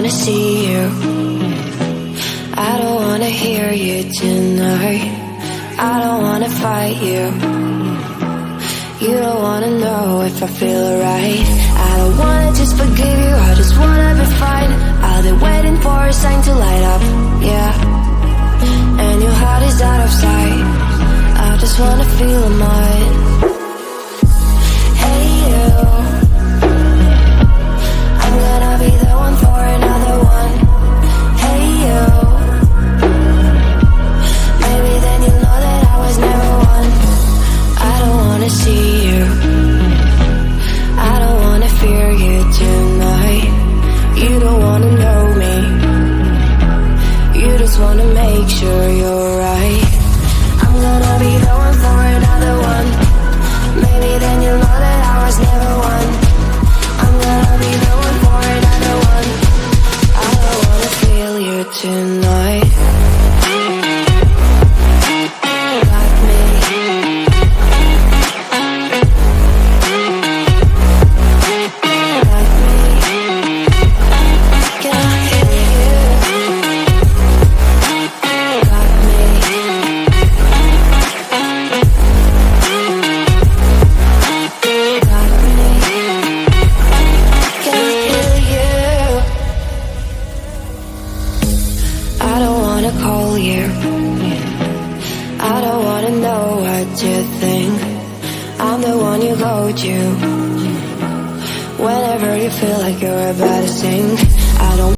wanna see you. I don't wanna hear you tonight. I don't wanna fight you. You don't wanna know if I feel right. I don't wanna just forgive you, I just wanna be fine. I've been waiting for a sign to light up, yeah. And your heart is out of sight. I just wanna feel mine. Hey you, I'm gonna be the one for another one. Hey you, maybe then you'll know that I was never one. I don't wanna see you, I don't wanna fear you tonight. You don't wanna know me, you just wanna make sure you're right. I'm gonna be the one for another one. Maybe then you'll know that I was never one. I'm gonna be the one for another one. I don't wanna feel you tonight. Like me. Like me. Can I hear you? Like me. Like me. Can I hear you? I don't wanna call you. I don't wanna know what you think. I'm the one you go to whenever you feel like you're about to sink. I don't